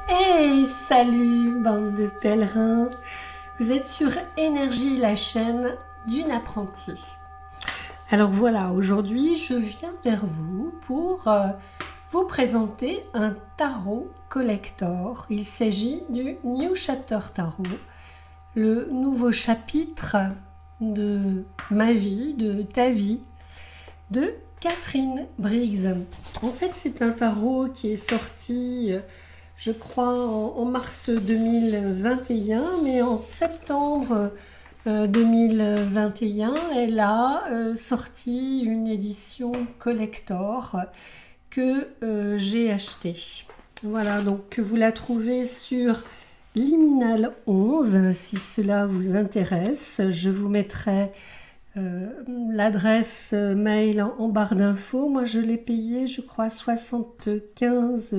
Hey, salut bande de pèlerins. Vous êtes sur Énergie, la chaîne d'une apprentie. Alors voilà, aujourd'hui je viens vers vous pour vous présenter un tarot collector. Il s'agit du New Chapter Tarot, le nouveau chapitre de ma vie, de ta vie, de Catherine Briggs. En fait, c'est un tarot qui est sorti, je crois, en mars 2021, mais en septembre 2021, elle a sorti une édition collector que j'ai achetée. Voilà, donc vous la trouvez sur Liminal 11, si cela vous intéresse. Je vous mettrai l'adresse mail en barre d'infos. Moi, je l'ai payé, je crois, 75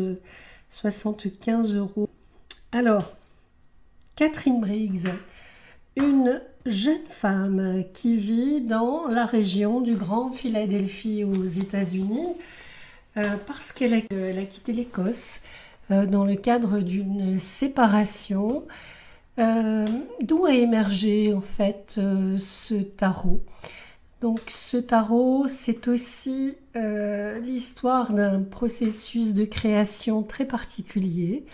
€. Alors, Catherine Briggs, une jeune femme qui vit dans la région du Grand Philadelphie aux États-Unis parce qu'elle a quitté l'Écosse dans le cadre d'une séparation. D'où a émergé en fait ce tarot. Donc ce tarot, c'est aussi l'histoire d'un processus de création très particulier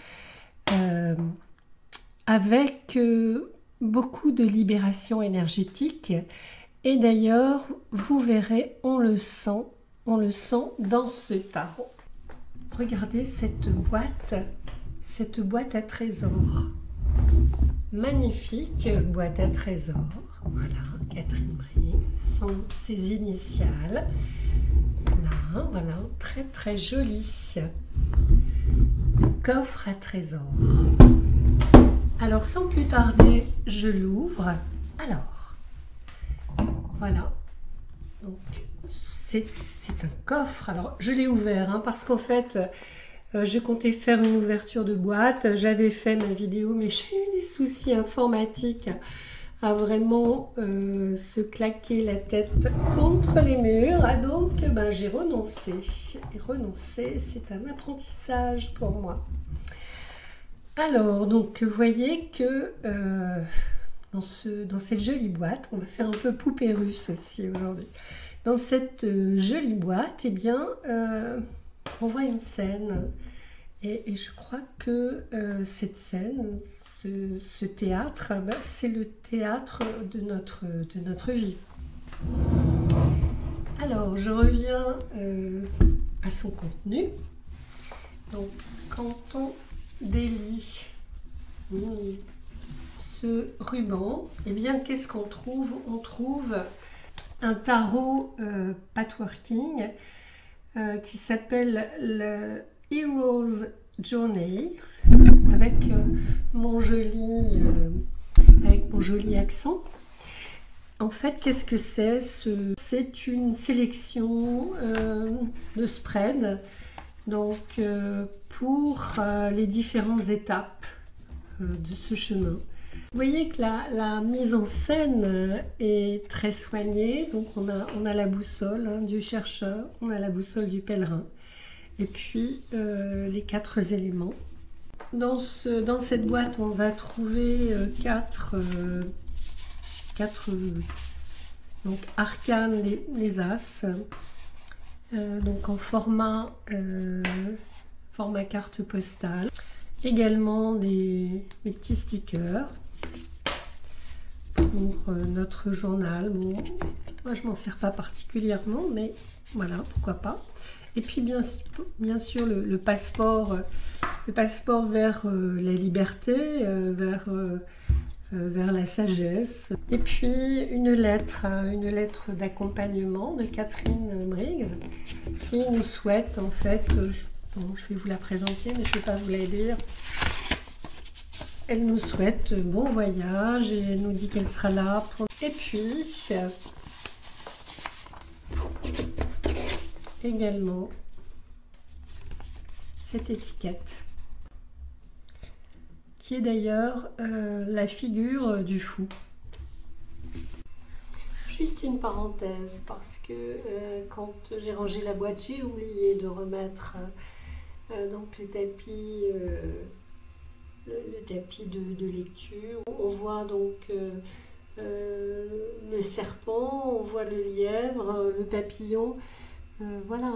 avec beaucoup de libération énergétique. Et d'ailleurs, vous verrez, on le sent dans ce tarot. Regardez cette boîte à trésors. Magnifique boîte à trésors. Voilà, Catherine Briggs, ce sont ses initiales. Là, voilà, très très joli. Le coffre à trésors. Alors, sans plus tarder, je l'ouvre. Alors, voilà. Donc, c'est un coffre. Alors, je l'ai ouvert parce qu'en fait, je comptais faire une ouverture de boîte. J'avais fait ma vidéo, mais j'ai eu des soucis informatiques à vraiment se claquer la tête contre les murs. Donc, j'ai renoncé. Et renoncer, c'est un apprentissage pour moi. Alors, donc, vous voyez que dans cette jolie boîte, on va faire un peu poupée russe aussi aujourd'hui. Dans cette jolie boîte, eh bien, on voit une scène. Et je crois que cette scène, ce théâtre, c'est le théâtre de notre vie. Alors, je reviens à son contenu. Donc, quand on délie ce ruban, eh bien, qu'est-ce qu'on trouve? On trouve un tarot patchworking qui s'appelle le Hero's Journey avec mon joli accent. En fait, qu'est-ce que c'est? C'est une sélection de spreads donc pour les différentes étapes de ce chemin. Vous voyez que la mise en scène est très soignée. Donc on a la boussole du chercheur, on a la boussole du pèlerin. Et puis les 4 éléments. Dans cette boîte, on va trouver 4 donc arcanes, les as, donc en format carte postale. Également des petits stickers pour notre journal. Bon, moi je m'en sers pas particulièrement, mais voilà, pourquoi pas. Et puis bien sûr le passeport vers la liberté, vers la sagesse. Et puis une lettre d'accompagnement de Catherine Briggs qui nous souhaite en fait, je vais vous la présenter mais je ne vais pas vous la dire. Elle nous souhaite bon voyage et elle nous dit qu'elle sera là. Et puis également cette étiquette qui est d'ailleurs la figure du fou. Juste une parenthèse parce que quand j'ai rangé la boîte, j'ai oublié de remettre donc les tapis tapis de lecture. On voit donc le serpent, on voit le lièvre, le papillon. Voilà,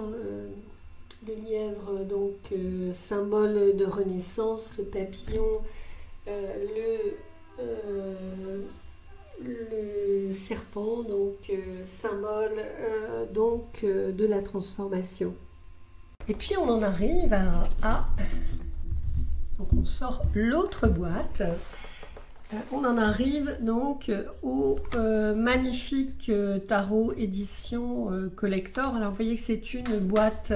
le lièvre, donc symbole de renaissance, le papillon, le serpent, donc symbole donc, de la transformation. Et puis on en arrive donc on sort l'autre boîte. On en arrive donc au magnifique tarot édition collector. Alors vous voyez que c'est une boîte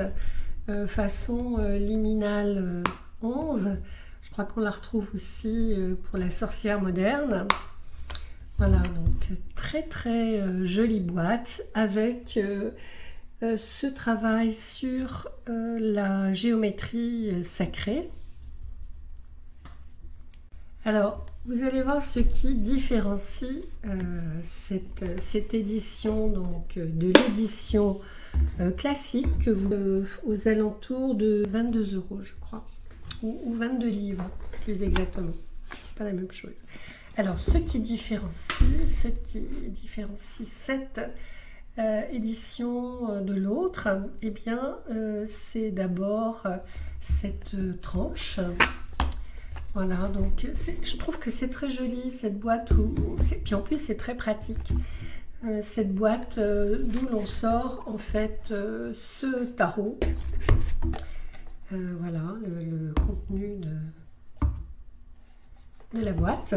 façon liminale 11. Je crois qu'on la retrouve aussi pour la sorcière moderne. Voilà, donc très très jolie boîte avec ce travail sur la géométrie sacrée. Alors, vous allez voir ce qui différencie cette édition donc, de l'édition classique que vous aux alentours de 22 €, je crois, ou 22 livres, plus exactement. C'est pas la même chose. Alors, ce qui différencie cette édition de l'autre, eh bien, c'est d'abord cette tranche. Voilà, donc je trouve que c'est très joli cette boîte, puis en plus c'est très pratique. Cette boîte d'où l'on sort en fait ce tarot. Voilà le contenu de la boîte.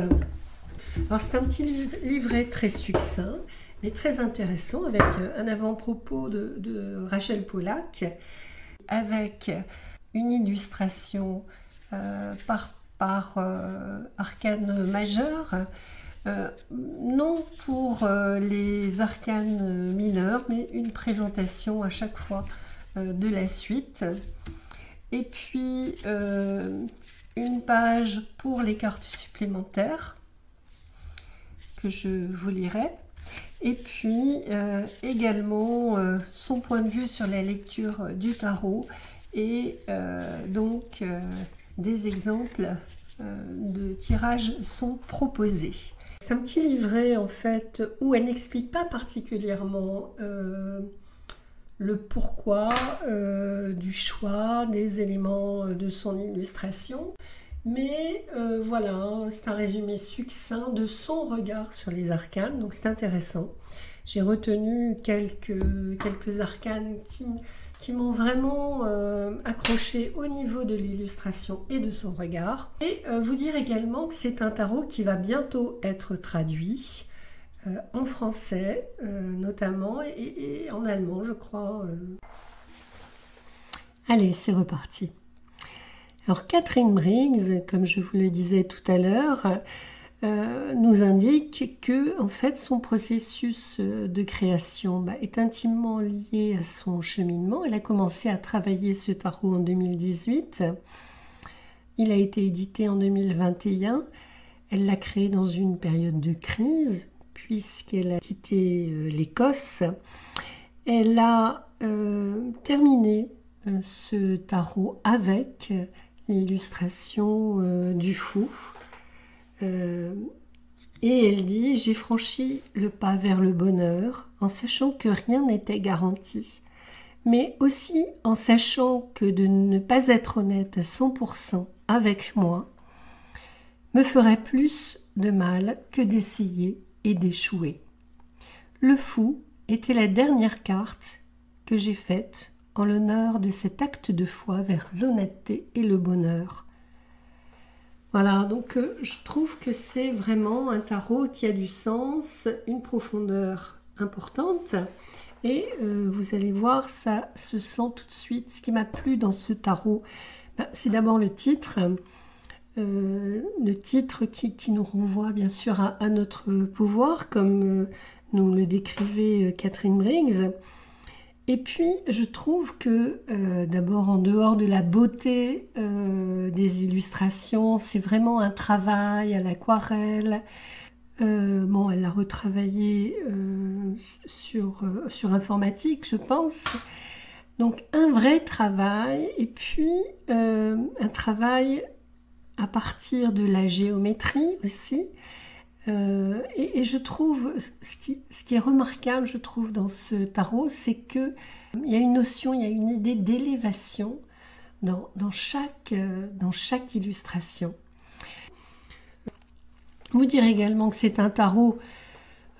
Alors c'est un petit livret très succinct, mais très intéressant, avec un avant-propos de Rachel Pollack, avec une illustration par arcane majeur, non pour les arcanes mineurs, mais une présentation à chaque fois de la suite. Et puis une page pour les cartes supplémentaires que je vous lirai. Et puis également son point de vue sur la lecture du tarot et donc des exemples de tirages sont proposés. C'est un petit livret en fait où elle n'explique pas particulièrement le pourquoi du choix des éléments de son illustration, mais voilà, c'est un résumé succinct de son regard sur les arcanes, donc c'est intéressant. J'ai retenu quelques arcanes qui m'ont vraiment accroché au niveau de l'illustration et de son regard. Et vous dire également que c'est un tarot qui va bientôt être traduit en français notamment et en allemand, je crois. Allez, c'est reparti. Alors Catherine Briggs, comme je vous le disais tout à l'heure, nous indique que en fait son processus de création est intimement lié à son cheminement. Elle a commencé à travailler ce tarot en 2018. Il a été édité en 2021. Elle l'a créé dans une période de crise puisqu'elle a quitté l'Écosse. Elle a terminé ce tarot avec l'illustration du fou. Et elle dit « J'ai franchi le pas vers le bonheur en sachant que rien n'était garanti, mais aussi en sachant que de ne pas être honnête à 100% avec moi me ferait plus de mal que d'essayer et d'échouer. Le fou était la dernière carte que j'ai faite en l'honneur de cet acte de foi vers l'honnêteté et le bonheur. » Voilà, donc je trouve que c'est vraiment un tarot qui a du sens, une profondeur importante. Et vous allez voir, ça se sent tout de suite. Ce qui m'a plu dans ce tarot, c'est d'abord le titre. Le titre qui nous renvoie bien sûr à notre pouvoir, comme nous le décrivait Catherine Briggs. Et puis, je trouve que, d'abord, en dehors de la beauté des illustrations, c'est vraiment un travail à l'aquarelle. Bon, elle l'a retravaillé sur informatique, je pense. Donc, un vrai travail. Et puis, un travail à partir de la géométrie aussi. Et je trouve, ce qui est remarquable, je trouve, dans ce tarot, c'est qu'il y a une notion, il y a une idée d'élévation dans chaque illustration. Vous dire également que c'est un tarot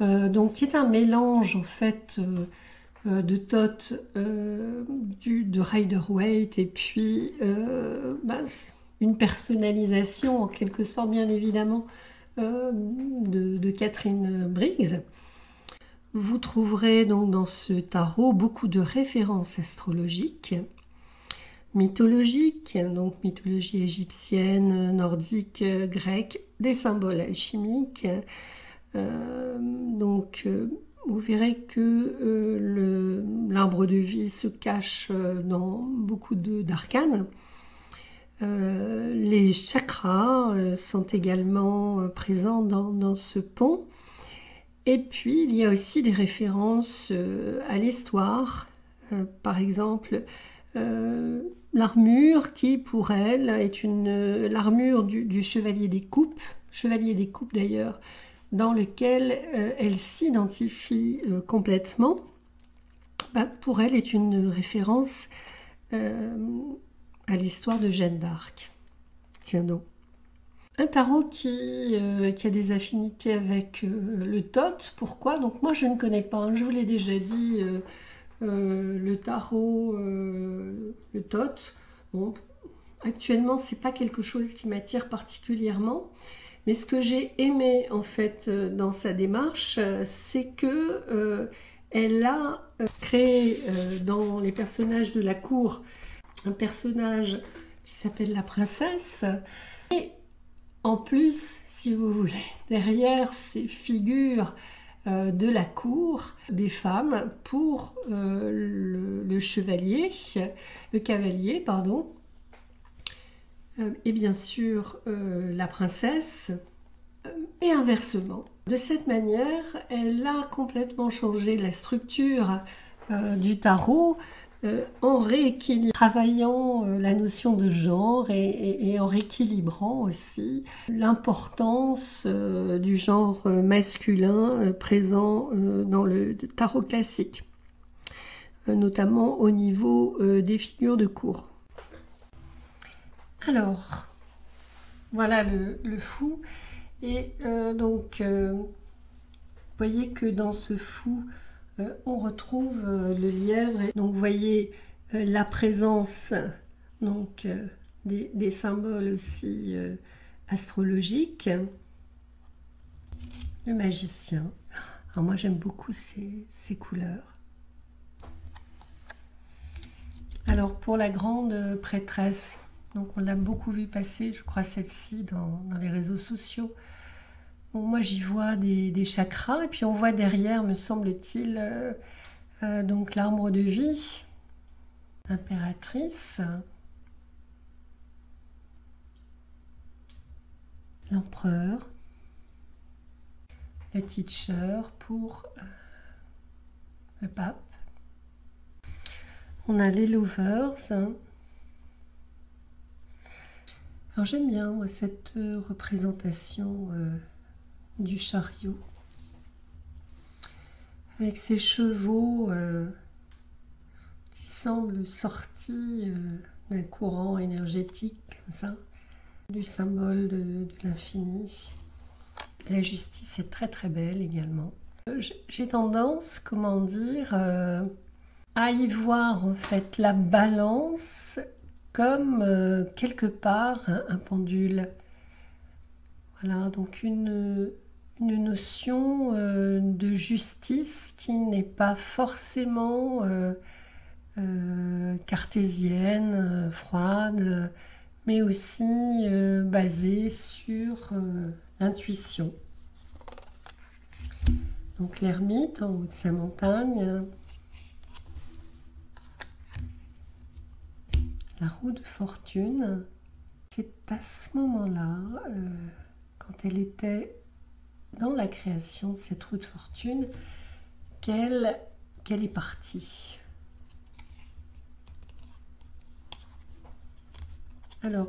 donc, qui est un mélange en fait de Thoth, de Rider-Waite et puis une personnalisation en quelque sorte bien évidemment de Catherine Briggs. Vous trouverez donc dans ce tarot beaucoup de références astrologiques, mythologiques, donc mythologie égyptienne, nordique, grecque, des symboles alchimiques. Vous verrez que l'arbre de vie se cache dans beaucoup d'arcanes. Les chakras sont également présents dans ce pont. Et puis, il y a aussi des références à l'histoire. Par exemple, l'armure qui, pour elle, est l'armure du chevalier des coupes d'ailleurs, dans lequel elle s'identifie complètement, pour elle est une référence à l'histoire de Jeanne d'Arc. Tiens donc. Un tarot qui a des affinités avec le Thoth. Pourquoi? Donc moi je ne connais pas, hein, je vous l'ai déjà dit, le tarot, le Thoth. Bon, actuellement c'est pas quelque chose qui m'attire particulièrement. Mais ce que j'ai aimé en fait dans sa démarche, c'est que elle a créé dans les personnages de la cour un personnage qui s'appelle la princesse. Et en plus, si vous voulez, derrière ces figures de la cour, des femmes pour le cavalier, pardon. Et bien sûr la princesse, et inversement. De cette manière, elle a complètement changé la structure du tarot en travaillant la notion de genre et en rééquilibrant aussi l'importance du genre masculin présent dans le tarot classique, notamment au niveau des figures de cour. Alors, voilà le fou. Et vous voyez que dans ce fou, on retrouve le lièvre. Et donc, vous voyez la présence des symboles aussi astrologiques. Le magicien. Alors, moi, j'aime beaucoup ces couleurs. Alors, pour la grande prêtresse, donc on l'a beaucoup vu passer, je crois celle-ci dans les réseaux sociaux. Bon, moi j'y vois des chakras et puis on voit derrière, me semble-t-il, donc l'arbre de vie, impératrice, l'empereur, le teacher pour le pape. On a les lovers. Alors j'aime bien moi, cette représentation du chariot avec ces chevaux qui semblent sortis d'un courant énergétique comme ça, du symbole de l'infini. La justice est très très belle également. J'ai tendance, comment dire, à y voir en fait la balance comme quelque part un pendule. Voilà, donc une notion de justice qui n'est pas forcément cartésienne, froide, mais aussi basée sur l'intuition. Donc l'ermite en haut de sa montagne. La roue de fortune, c'est à ce moment-là, quand elle était dans la création de cette roue de fortune, qu'elle est partie. Alors,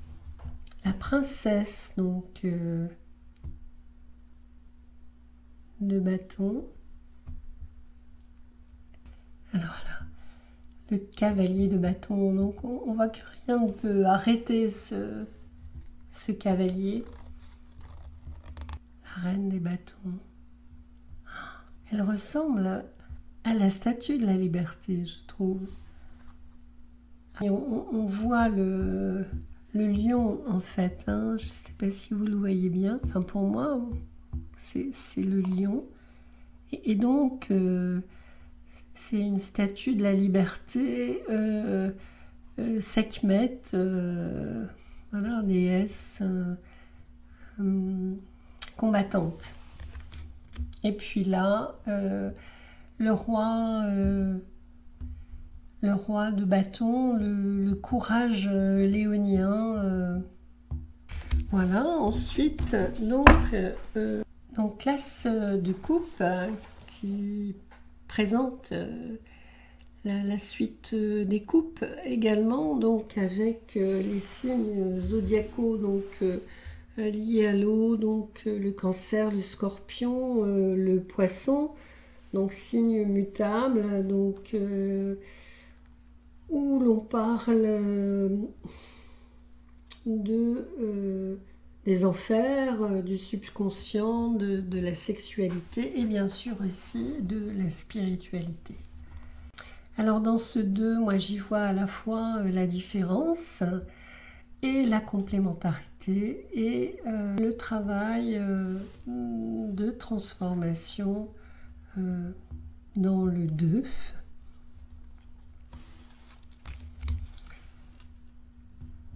princesse donc de bâton. Alors là, le cavalier de bâton. Donc on voit que rien ne peut arrêter ce cavalier. La reine des bâtons. Elle ressemble à la statue de la liberté, je trouve. Et on voit le lion en fait, hein. Je ne sais pas si vous le voyez bien, enfin pour moi c'est le lion, et donc c'est une statue de la liberté, Sekhmet, voilà, déesse combattante. Et puis là, le roi de bâton, le courage léonien. Voilà, ensuite, donc classe de coupe qui présente la suite des coupes également, donc avec les signes zodiacaux donc, liés à l'eau, donc le cancer, le scorpion, le poisson, donc signes mutables, donc où l'on parle des enfers, du subconscient, de la sexualité et bien sûr aussi de la spiritualité. Alors dans ce 2, moi j'y vois à la fois la différence et la complémentarité et le travail de transformation dans le 2.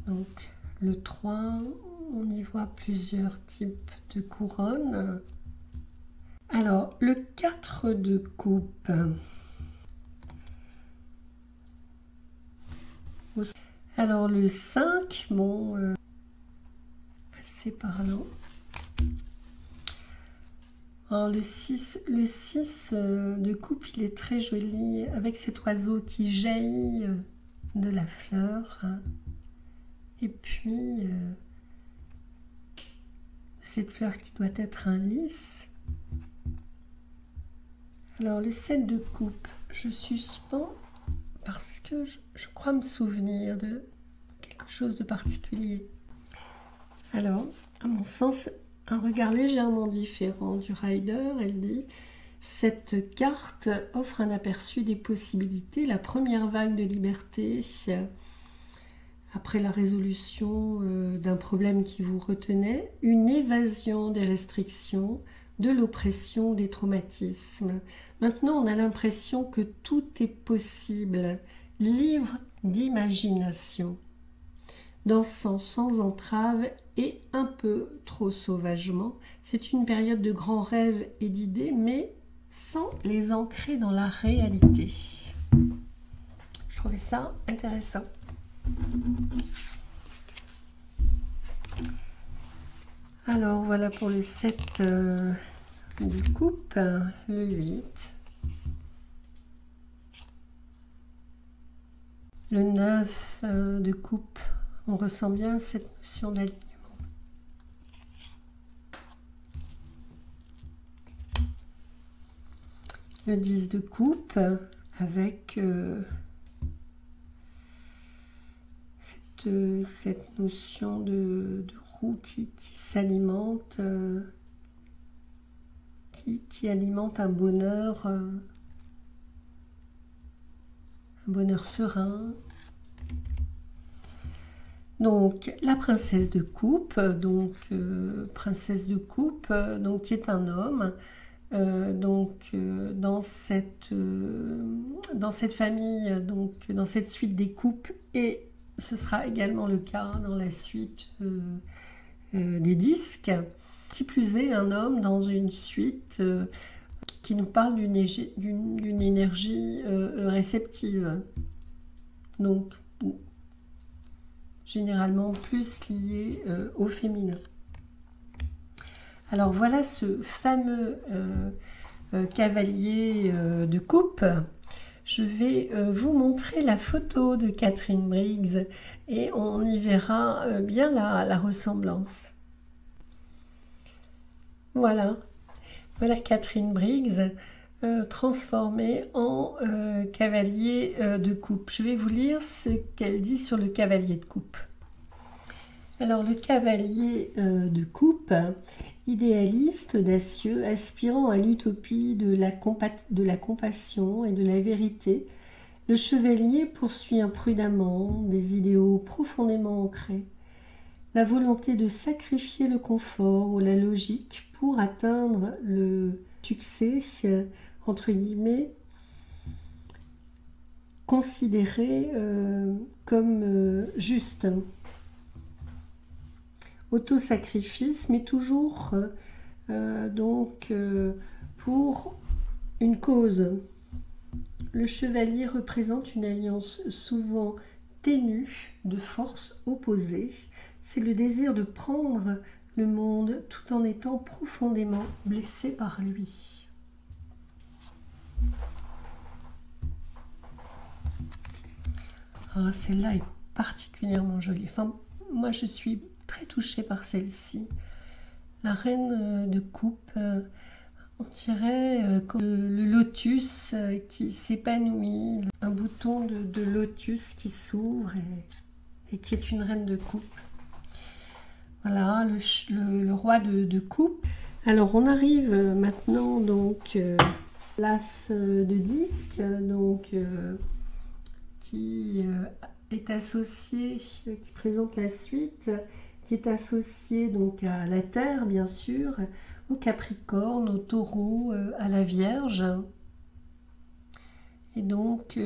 Donc le 3, on y voit plusieurs types de couronnes. Alors le 4 de coupe. Alors le 5, bon, assez parlant. Alors le 6 de coupe, il est très joli, avec cet oiseau qui jaillit de la fleur. Et puis, cette fleur qui doit être un lys. Alors le 7 de coupe, je suspends parce que je crois me souvenir de quelque chose de particulier. Alors, à mon sens, un regard légèrement différent du rider, elle dit « Cette carte offre un aperçu des possibilités, la première vague de liberté après la résolution d'un problème qui vous retenait, une évasion des restrictions, de l'oppression, des traumatismes. Maintenant, on a l'impression que tout est possible, livre d'imagination, dansant sans entrave et un peu trop sauvagement. C'est une période de grands rêves et d'idées, mais sans les ancrer dans la réalité. » Je trouvais ça intéressant. Alors voilà pour le 7 de coupe, le 8, le 9 de coupe, on ressent bien cette notion d'alignement. Le 10 de coupe avec cette notion de roue qui s'alimente, qui alimente un bonheur serein. Donc la princesse de coupe, donc princesse de coupe, donc qui est un homme. Dans cette famille, donc dans cette suite des coupes, et ce sera également le cas dans la suite des disques. Qui plus est, un homme dans une suite qui nous parle d'une énergie réceptive. Donc, généralement plus liée au féminin. Alors voilà ce fameux cavalier de coupe. Je vais vous montrer la photo de Catherine Briggs et on y verra bien la ressemblance. Voilà, voilà Catherine Briggs transformée en cavalier de coupe. Je vais vous lire ce qu'elle dit sur le cavalier de coupe. Alors le cavalier de coupe, idéaliste, audacieux, aspirant à l'utopie de la compassion et de la vérité, le chevalier poursuit imprudemment des idéaux profondément ancrés. La volonté de sacrifier le confort ou la logique pour atteindre le succès, entre guillemets, considéré comme juste. Autosacrifice, mais toujours pour une cause. Le chevalier représente une alliance souvent ténue de forces opposées. C'est le désir de prendre le monde tout en étant profondément blessé par lui. Ah, celle-là est particulièrement jolie. Enfin, moi, je suis très touchée par celle-ci. La reine de coupe, on dirait comme le lotus qui s'épanouit, un bouton de lotus qui s'ouvre et qui est une reine de coupe. Voilà, le roi de coupe. Alors, on arrive maintenant donc l'as de disque, donc qui est associé, qui présente la suite, qui est associé donc à la Terre, bien sûr, au Capricorne, au Taureau, à la Vierge. Et donc,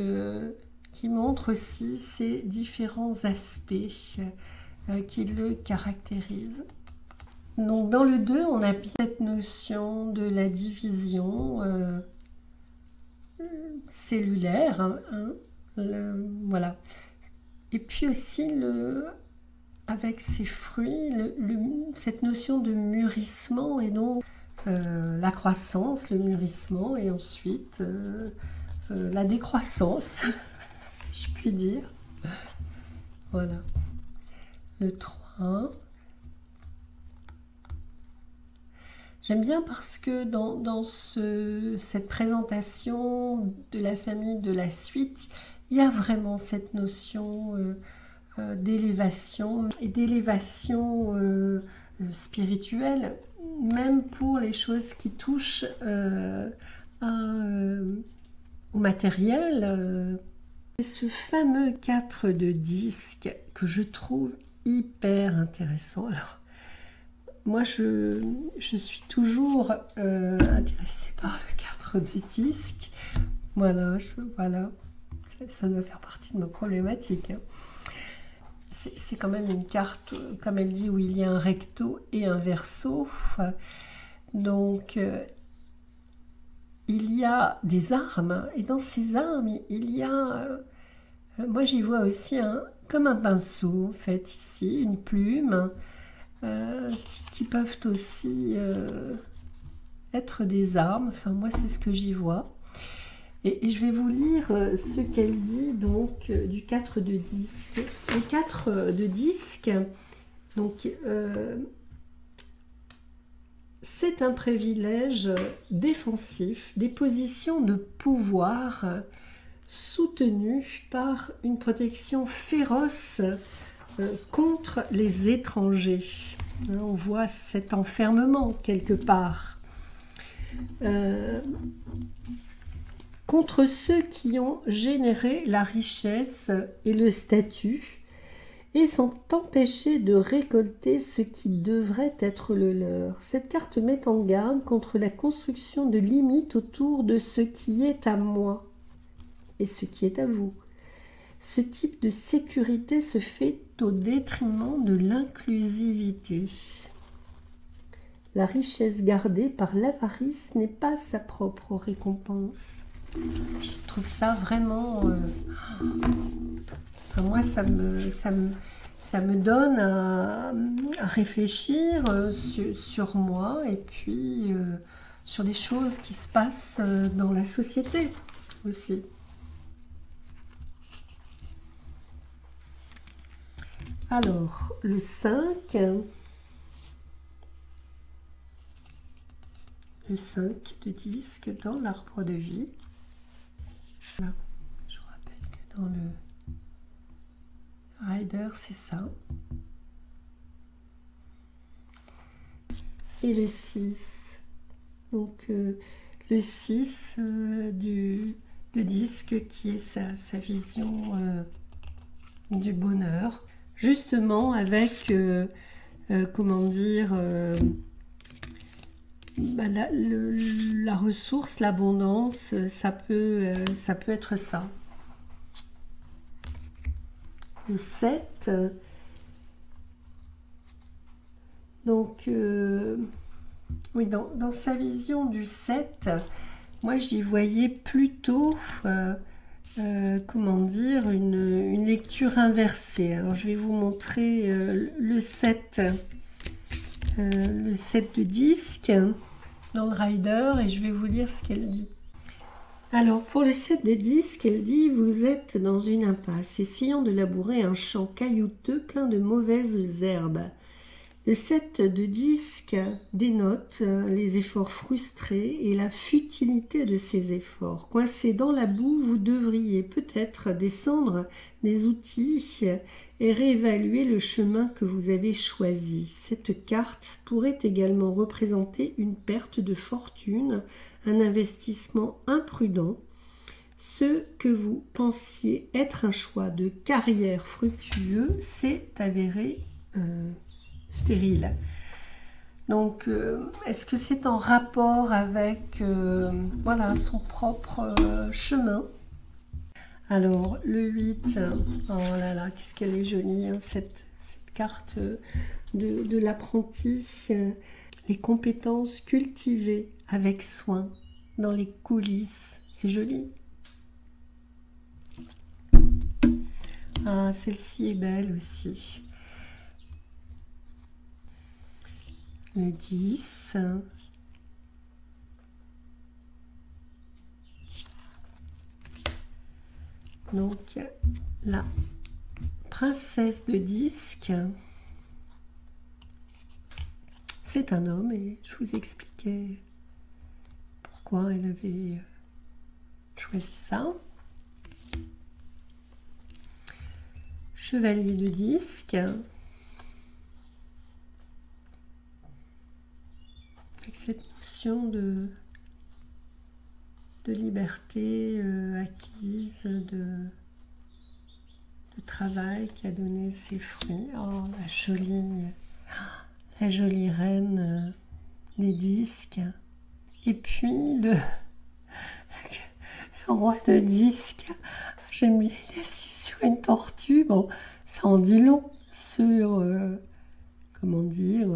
qui montre aussi ces différents aspects qui le caractérisent. Donc, dans le 2, on a cette notion de la division cellulaire, voilà. Et puis aussi, avec ces fruits, cette notion de mûrissement et donc la croissance, le mûrissement et ensuite la décroissance, si je puis dire. Voilà. Le 3. J'aime bien parce que dans cette présentation de la famille de la suite, il y a vraiment cette notion d'élévation et d'élévation spirituelle, même pour les choses qui touchent au matériel. C'est ce fameux 4 de disque que je trouve hyper intéressant. Alors, moi, je suis toujours intéressée par le 4 de disque. Voilà, ça doit faire partie de ma problématique. Hein. C'est quand même une carte, comme elle dit, où il y a un recto et un verso. Donc, il y a des armes. Et dans ces armes, il y a... moi, j'y vois aussi comme un pinceau, en fait, ici, une plume, qui peuvent aussi être des armes. Enfin, moi, c'est ce que j'y vois. Et je vais vous lire ce qu'elle dit donc du 4 de disque. Le 4 de disque, donc c'est un privilège défensif, des positions de pouvoir soutenues par une protection féroce contre les étrangers. On voit cet enfermement quelque part. Contre ceux qui ont généré la richesse et le statut et sont empêchés de récolter ce qui devrait être le leur. Cette carte met en garde contre la construction de limites autour de ce qui est à moi et ce qui est à vous. Ce type de sécurité se fait au détriment de l'inclusivité. La richesse gardée par l'avarice n'est pas sa propre récompense. Je trouve ça vraiment... moi, ça me donne à réfléchir sur moi et puis sur des choses qui se passent dans la société aussi. Alors, le 5. Le 5 de disque dans l'arbre de vie. Voilà. Je vous rappelle que dans le rider, c'est ça. Et le 6. Donc, le 6 de disque qui est sa vision du bonheur. Justement avec, comment dire... la ressource, l'abondance, ça peut être ça. Le 7, donc, oui, dans sa vision du 7, moi j'y voyais plutôt, comment dire, une lecture inversée. Alors je vais vous montrer le 7 de disque dans le rider et je vais vous dire ce qu'elle dit. Alors pour le 7 de disque, elle dit: vous êtes dans une impasse, essayant de labourer un champ caillouteux plein de mauvaises herbes. Le 7 de disque dénote les efforts frustrés et la futilité de ces efforts. Coincé dans la boue, vous devriez peut-être descendre des outils et réévaluer le chemin que vous avez choisi. Cette carte pourrait également représenter une perte de fortune, un investissement imprudent. Ce que vous pensiez être un choix de carrière fructueux s'est avéré stérile. Donc, est-ce que c'est en rapport avec voilà, son propre chemin? Alors, le 8, oh là là, qu'est-ce qu'elle est jolie, hein, cette carte de l'apprenti. Les compétences cultivées avec soin dans les coulisses. C'est joli. Ah, celle-ci est belle aussi. Le 10. Donc, la princesse de disque, c'est un homme et je vous expliquais pourquoi elle avait choisi ça. Chevalier de disque. Avec cette notion de liberté acquise, de travail qui a donné ses fruits. Oh, la jolie reine des disques. Et puis le roi de disques, j'aime bien, il est assis sur une tortue. Bon, ça en dit long sur, comment dire,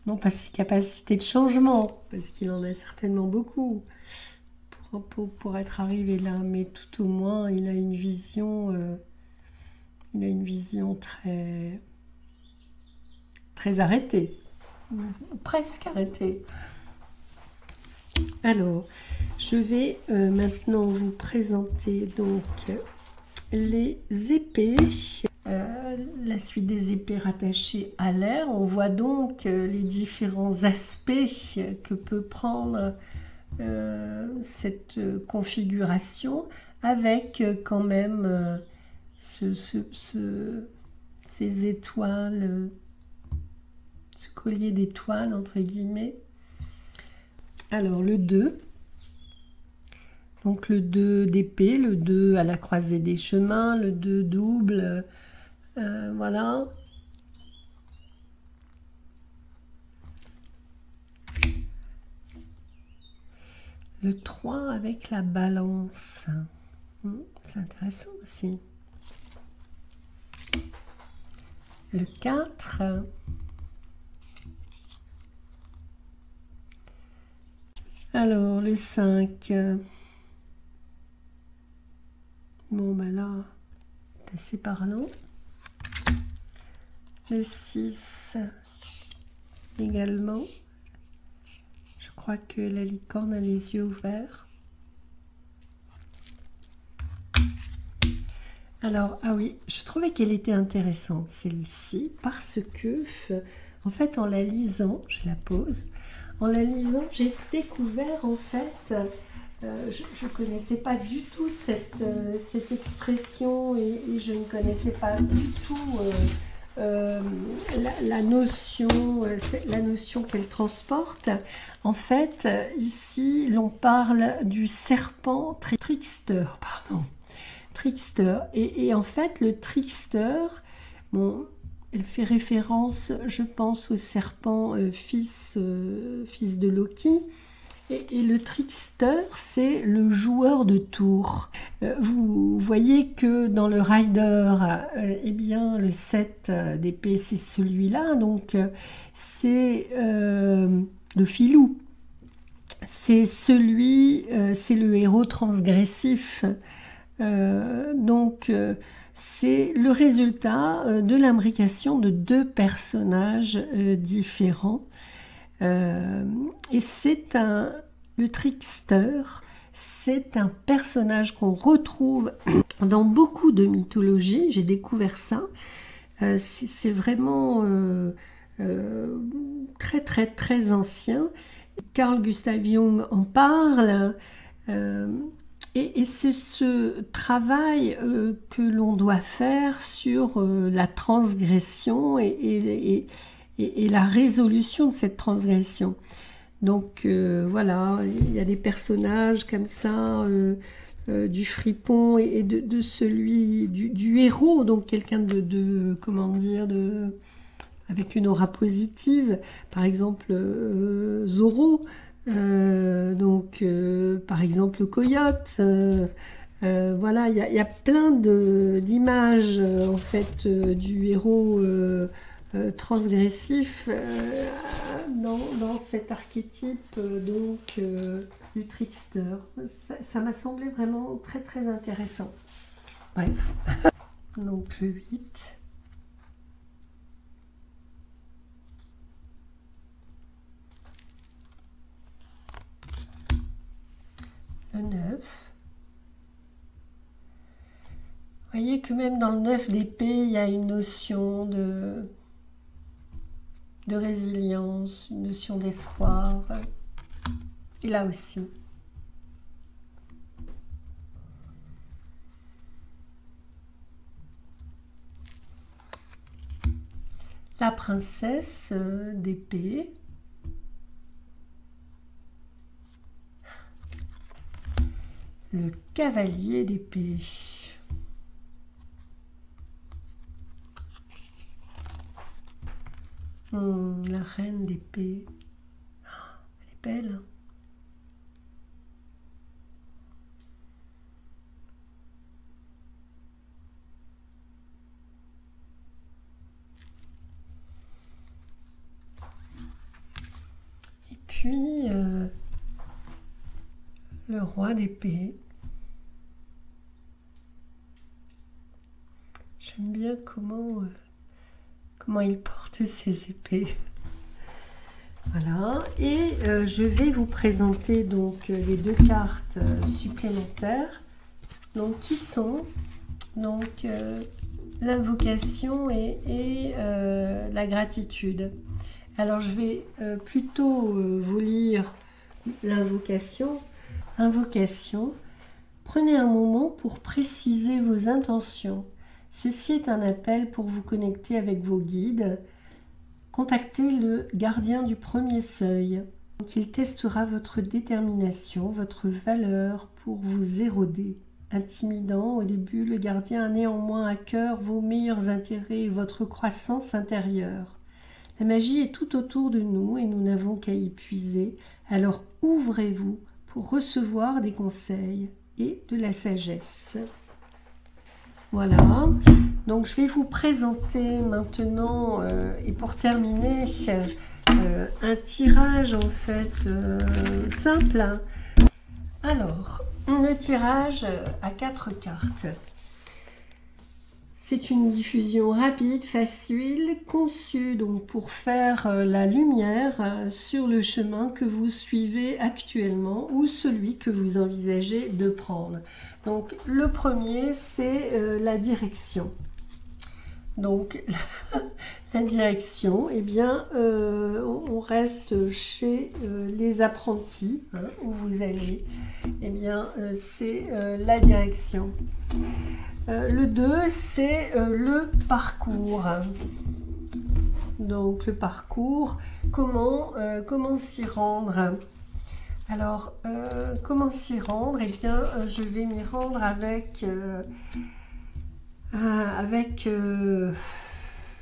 non pas ses capacités de changement, parce qu'il en a certainement beaucoup pour être arrivé là, mais tout au moins il a une vision, très arrêtée, presque arrêtée. Alors, je vais maintenant vous présenter donc les épées. La suite des épées rattachées à l'air. On voit donc les différents aspects que peut prendre cette configuration, avec quand même ces étoiles, ce collier d'étoiles entre guillemets. Alors le 2, donc le 2 d'épée, le 2 à la croisée des chemins, le 2 double, voilà. Le 3 avec la balance, c'est intéressant aussi. Le 4, alors le 5, bon ben là, c'est assez parlant. Le 6 également. Je crois que la licorne a les yeux ouverts. Alors, ah oui, je trouvais qu'elle était intéressante, celle-ci, parce que, en fait, en la lisant, je la pose, en la lisant, j'ai découvert, en fait, je ne connaissais pas du tout cette expression et je ne connaissais pas du tout la notion qu'elle transporte. En fait, ici, l'on parle du serpent trickster, pardon. Trickster. Et en fait, le trickster, bon, elle fait référence, je pense, au serpent fils de Loki. Et le trickster, c'est le joueur de tours. Vous voyez que dans le rider, eh bien, le 7 d'épée, c'est celui-là. Donc, c'est le filou. C'est c'est le héros transgressif. C'est le résultat de l'imbrication de deux personnages différents. Et le trickster, c'est un personnage qu'on retrouve dans beaucoup de mythologies. J'ai découvert ça. C'est vraiment très très très ancien. Carl Gustav Jung en parle. Et c'est ce travail que l'on doit faire sur la transgression et la résolution de cette transgression. Donc voilà, il y a des personnages comme ça, du fripon et de celui du héros, donc quelqu'un comment dire, avec une aura positive, par exemple Zorro. Par exemple le coyote, voilà, il y a plein d'images en fait du héros transgressif dans cet archétype du trickster. Ça m'a semblé vraiment très très intéressant. Bref, donc le 8. Le 9. Vous voyez que même dans le 9 d'épée, il y a une notion de résilience, une notion d'espoir. Et là aussi. La princesse d'épée. Le cavalier d'épée. La reine d'épée. Elle est belle. Hein. Et puis, le roi d'épée. J'aime bien comment il porte ses épées. Voilà. Et je vais vous présenter donc les deux cartes supplémentaires. Donc qui sont donc l'invocation et la gratitude. Alors je vais plutôt vous lire l'invocation. Invocation. Prenez un moment pour préciser vos intentions. Ceci est un appel pour vous connecter avec vos guides. Contactez le gardien du premier seuil. Il testera votre détermination, votre valeur pour vous éroder. Intimidant au début, le gardien a néanmoins à cœur vos meilleurs intérêts et votre croissance intérieure. La magie est tout autour de nous et nous n'avons qu'à y puiser. Alors ouvrez-vous pour recevoir des conseils et de la sagesse. Voilà, donc je vais vous présenter maintenant, et pour terminer, un tirage en fait simple. Alors, le tirage à 4 cartes. C'est une diffusion rapide, facile, conçue donc pour faire la lumière sur le chemin que vous suivez actuellement ou celui que vous envisagez de prendre. Donc le premier, c'est la direction. Donc la direction, eh bien, on reste chez les apprentis, hein, où vous allez, eh bien, c'est la direction. Le 2, c'est le parcours. Donc le parcours, comment s'y rendre? Alors, comment s'y rendre? Eh bien, je vais m'y rendre avec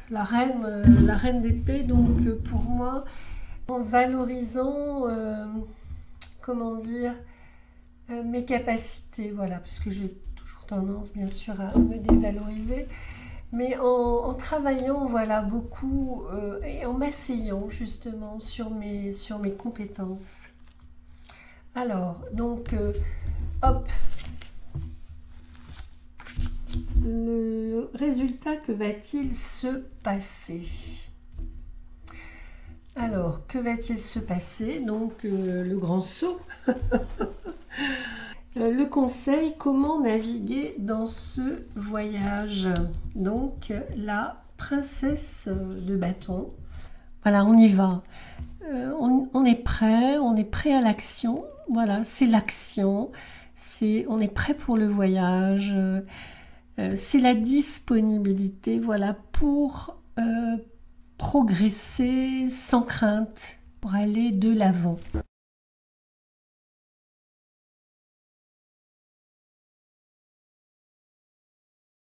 la reine d'épée. Donc pour moi, en valorisant, comment dire, mes capacités, voilà, parce que j'ai toujours tendance bien sûr à me dévaloriser, mais en travaillant, voilà, beaucoup et en m'asseyant justement sur mes compétences. Alors, donc, hop, le résultat, que va-t-il se passer? Alors, que va-t-il se passer? Donc, le grand saut. Le conseil, comment naviguer dans ce voyage? Donc, la princesse de bâton. Voilà, on y va. On est prêt à l'action. Voilà, c'est l'action. On est prêt pour le voyage. C'est la disponibilité, voilà, pour progresser sans crainte, pour aller de l'avant.